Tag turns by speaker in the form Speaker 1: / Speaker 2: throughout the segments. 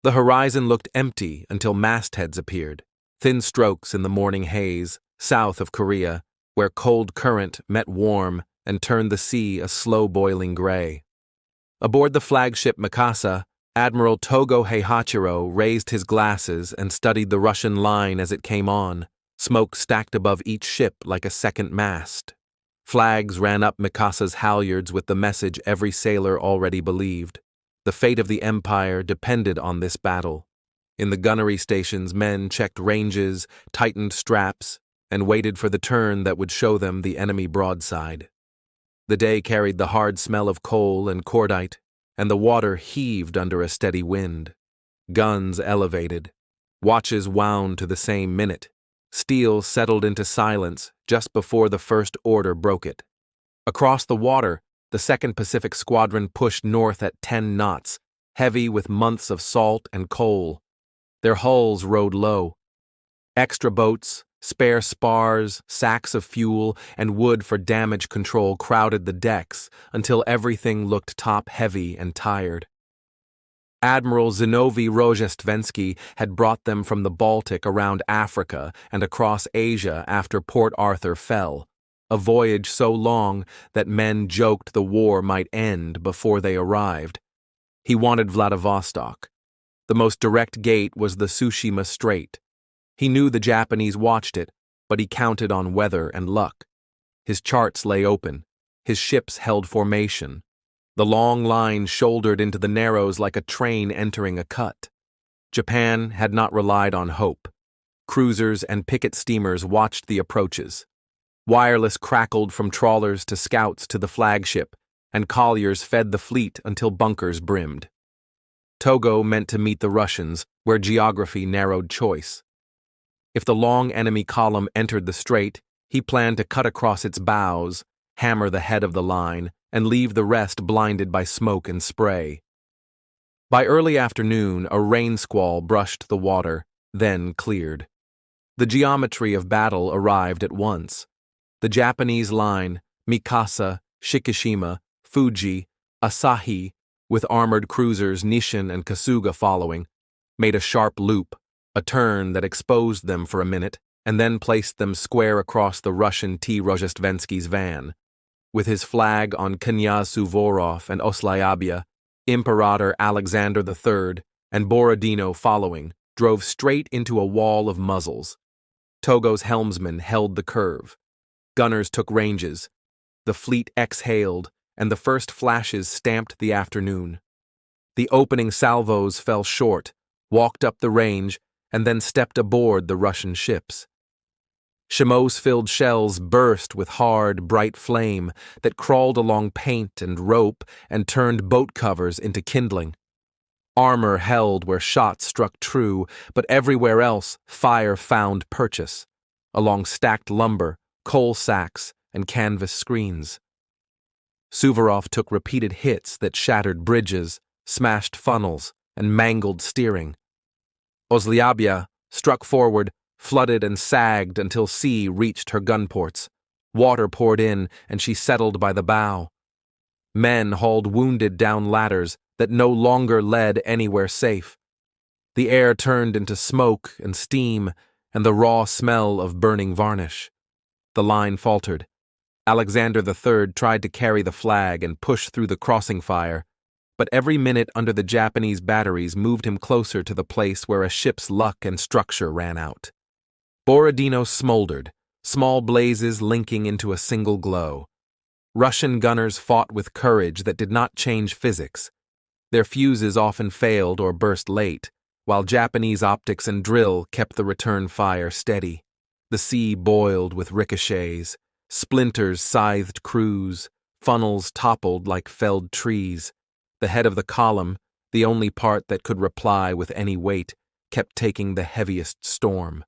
Speaker 1: The horizon looked empty until mastheads appeared, thin strokes in the morning haze, south of Korea, where cold current met warm and turned the sea a slow-boiling gray. Aboard the flagship Mikasa, Admiral Togo Heihachiro raised his glasses and studied the Russian line as it came on, smoke stacked above each ship like a second mast. Flags ran up Mikasa's halyards with the message every sailor already believed. The fate of the Empire depended on this battle. In the gunnery stations, men checked ranges, tightened straps, and waited for the turn that would show them the enemy broadside. The day carried the hard smell of coal and cordite, and the water heaved under a steady wind. Guns elevated. Watches wound to the same minute. Steel settled into silence just before the first order broke it. Across the water, the 2nd Pacific Squadron pushed north at 10 knots, heavy with months of salt and coal. Their hulls rode low. Extra boats, spare spars, sacks of fuel, and wood for damage control crowded the decks until everything looked top-heavy and tired. Admiral Zinovy Rozhestvensky had brought them from the Baltic around Africa and across Asia after Port Arthur fell, a voyage so long that men joked the war might end before they arrived. He wanted Vladivostok. The most direct gate was the Tsushima Strait. He knew the Japanese watched it, but he counted on weather and luck. His charts lay open. His ships held formation. The long line shouldered into the narrows like a train entering a cut. Japan had not relied on hope. Cruisers and picket steamers watched the approaches. Wireless crackled from trawlers to scouts to the flagship, and colliers fed the fleet until bunkers brimmed. Togo meant to meet the Russians, where geography narrowed choice. If the long enemy column entered the strait, he planned to cut across its bows, hammer the head of the line, and leave the rest blinded by smoke and spray. By early afternoon, a rain squall brushed the water, then cleared. The geometry of battle arrived at once. The Japanese line, Mikasa, Shikishima, Fuji, Asahi, with armored cruisers Nishin and Kasuga following, made a sharp loop, a turn that exposed them for a minute, and then placed them square across the Russian T. Rozhestvensky's van. With his flag on Knyaz Suvorov and Oslyabya, Imperator Alexander III and Borodino following drove straight into a wall of muzzles. Togo's helmsman held the curve. Gunners took ranges. The fleet exhaled, and the first flashes stamped the afternoon. The opening salvos fell short, walked up the range, and then stepped aboard the Russian ships. Shimos-filled shells burst with hard, bright flame that crawled along paint and rope and turned boat covers into kindling. Armor held where shots struck true, but everywhere else fire found purchase, along stacked lumber, coal sacks, and canvas screens. Suvorov took repeated hits that shattered bridges, smashed funnels, and mangled steering. Oslyabya struck forward, flooded and sagged until sea reached her gun ports. Water poured in, and she settled by the bow. Men hauled wounded down ladders that no longer led anywhere safe. The air turned into smoke and steam and the raw smell of burning varnish. The line faltered. Alexander III tried to carry the flag and push through the crossing fire, but every minute under the Japanese batteries moved him closer to the place where a ship's luck and structure ran out. Borodino smoldered, small blazes linking into a single glow. Russian gunners fought with courage that did not change physics. Their fuses often failed or burst late, while Japanese optics and drill kept the return fire steady. The sea boiled with ricochets, splinters scythed crews, funnels toppled like felled trees. The head of the column, the only part that could reply with any weight, kept taking the heaviest storm.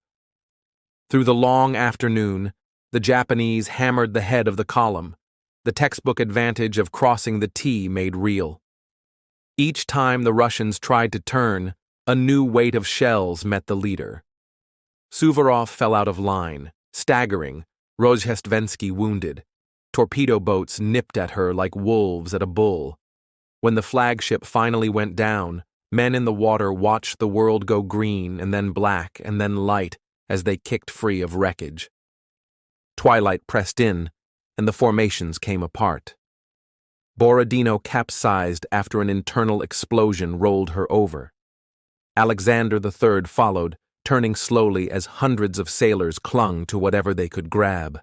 Speaker 1: Through the long afternoon, the Japanese hammered the head of the column, the textbook advantage of crossing the T made real. Each time the Russians tried to turn, a new weight of shells met the leader. Suvorov fell out of line, staggering, Rozhestvensky wounded. Torpedo boats nipped at her like wolves at a bull. When the flagship finally went down, Men in the water watched the world go green and then black and then light as they kicked free of wreckage. Twilight pressed in, and the formations came apart. Borodino capsized after an internal explosion rolled her over. Alexander III followed, turning slowly as hundreds of sailors clung to whatever they could grab.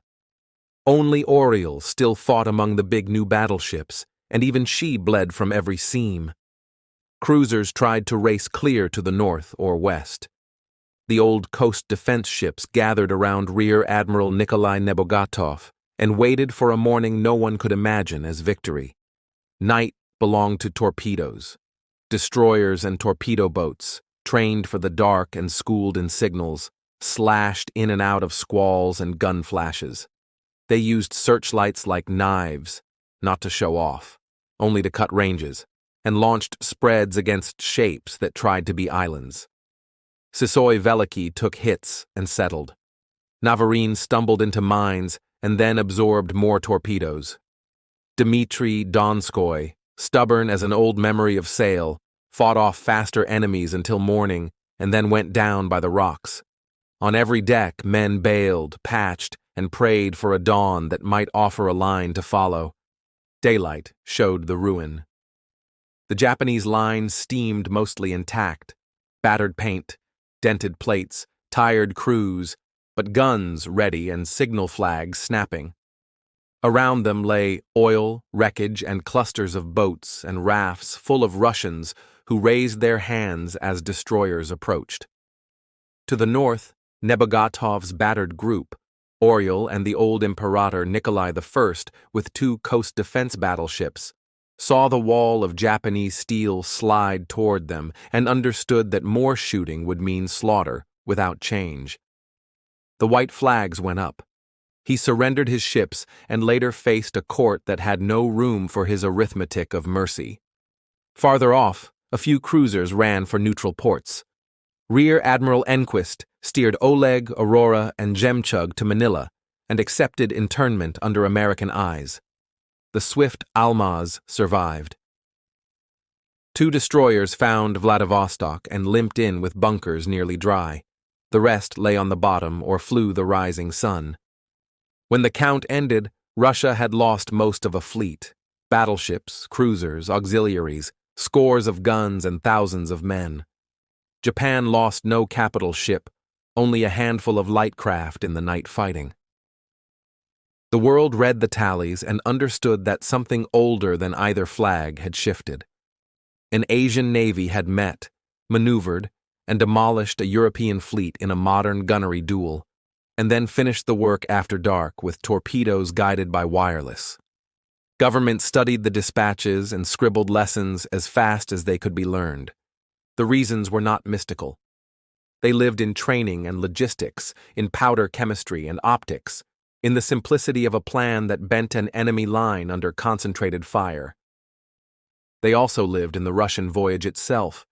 Speaker 1: Only Oriole still fought among the big new battleships, and even she bled from every seam. Cruisers tried to race clear to the north or west. The old coast defense ships gathered around Rear Admiral Nikolai Nebogatov and waited for a morning no one could imagine as victory. Night belonged to torpedoes. Destroyers and torpedo boats, trained for the dark and schooled in signals, slashed in and out of squalls and gun flashes. They used searchlights like knives, not to show off, only to cut ranges, and launched spreads against shapes that tried to be islands. Sisoi Veliki took hits and settled. Navarine stumbled into mines and then absorbed more torpedoes. Dmitry Donskoy, stubborn as an old memory of sail, fought off faster enemies until morning and then went down by the rocks. On every deck, men bailed, patched, and prayed for a dawn that might offer a line to follow. Daylight showed the ruin. The Japanese line steamed mostly intact. Battered paint, dented plates, tired crews, but guns ready and signal flags snapping. Around them lay oil, wreckage, and clusters of boats and rafts full of Russians who raised their hands as destroyers approached. To the north, Nebogatov's battered group, Oriole and the old Imperator Nikolai I with 2 coast defense battleships, saw the wall of Japanese steel slide toward them and understood that more shooting would mean slaughter without change. The white flags went up. He surrendered his ships and later faced a court that had no room for his arithmetic of mercy. Farther off, a few cruisers ran for neutral ports. Rear Admiral Enquist steered Oleg, Aurora, and Jemchug to Manila and accepted internment under American eyes. The swift Almaz survived. 2 destroyers found Vladivostok and limped in with bunkers nearly dry. The rest lay on the bottom or flew the rising sun. When the count ended, Russia had lost most of a fleet: battleships, cruisers, auxiliaries, scores of guns, and thousands of men. Japan lost no capital ship, only a handful of light craft in the night fighting. The world read the tallies and understood that something older than either flag had shifted. An Asian navy had met, maneuvered, and demolished a European fleet in a modern gunnery duel, and then finished the work after dark with torpedoes guided by wireless. Government studied the dispatches and scribbled lessons as fast as they could be learned. The reasons were not mystical. They lived in training and logistics, in powder chemistry and optics, in the simplicity of a plan that bent an enemy line under concentrated fire. They also lived in the Russian voyage itself.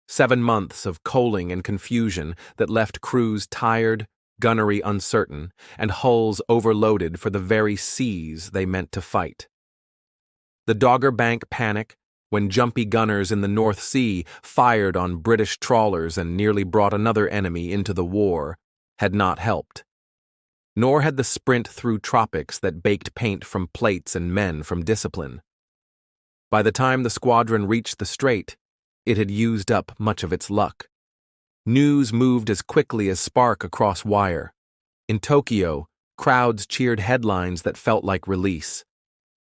Speaker 1: 7 months of coaling and confusion that left crews tired, gunnery uncertain, and hulls overloaded for the very seas they meant to fight. The Dogger Bank panic, when jumpy gunners in the North Sea fired on British trawlers and nearly brought another enemy into the war, had not helped. Nor had the sprint through tropics that baked paint from plates and men from discipline. By the time the squadron reached the strait, it had used up much of its luck. News moved as quickly as spark across wire. In Tokyo, crowds cheered headlines that felt like release.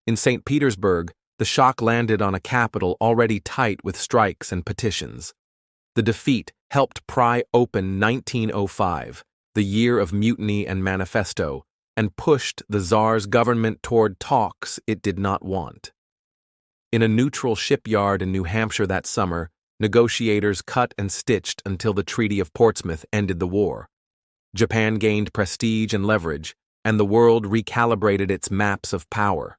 Speaker 1: In St. Petersburg, the shock landed on a capital already tight with strikes and petitions. The defeat helped pry open 1905, the year of mutiny and manifesto, and pushed the Tsar's government toward talks it did not want. In a neutral shipyard in New Hampshire that summer, negotiators cut and stitched until the Treaty of Portsmouth ended the war. Japan gained prestige and leverage, and the world recalibrated its maps of power.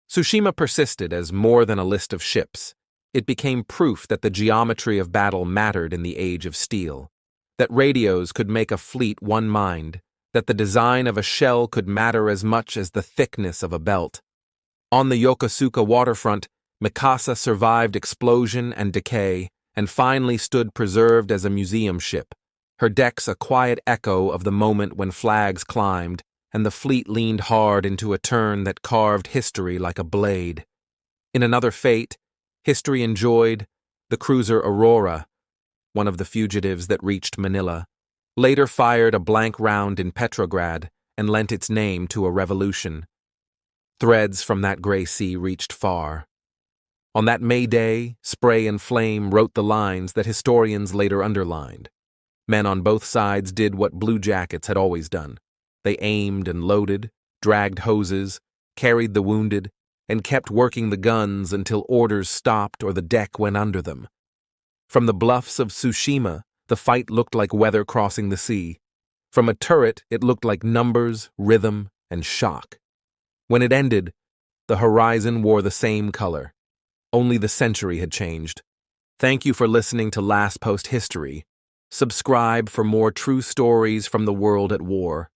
Speaker 1: Tsushima persisted as more than a list of ships. It became proof that the geometry of battle mattered in the age of steel, that radios could make a fleet one mind, that the design of a shell could matter as much as the thickness of a belt. On the Yokosuka waterfront, Mikasa survived explosion and decay, and finally stood preserved as a museum ship, her decks a quiet echo of the moment when flags climbed and the fleet leaned hard into a turn that carved history like a blade. In another fate, history enjoyed the cruiser Aurora, one of the fugitives that reached Manila, later fired a blank round in Petrograd and lent its name to a revolution. Threads from that gray sea reached far. On that May Day, Spray and Flame wrote the lines that historians later underlined. Men on both sides did what Blue Jackets had always done. They aimed and loaded, dragged hoses, carried the wounded, and kept working the guns until orders stopped or the deck went under them. From the bluffs of Tsushima, the fight looked like weather crossing the sea. From a turret, it looked like numbers, rhythm, and shock. When it ended, the horizon wore the same color. Only the century had changed. Thank you for listening to Last Post History. Subscribe for more true stories from the world at war.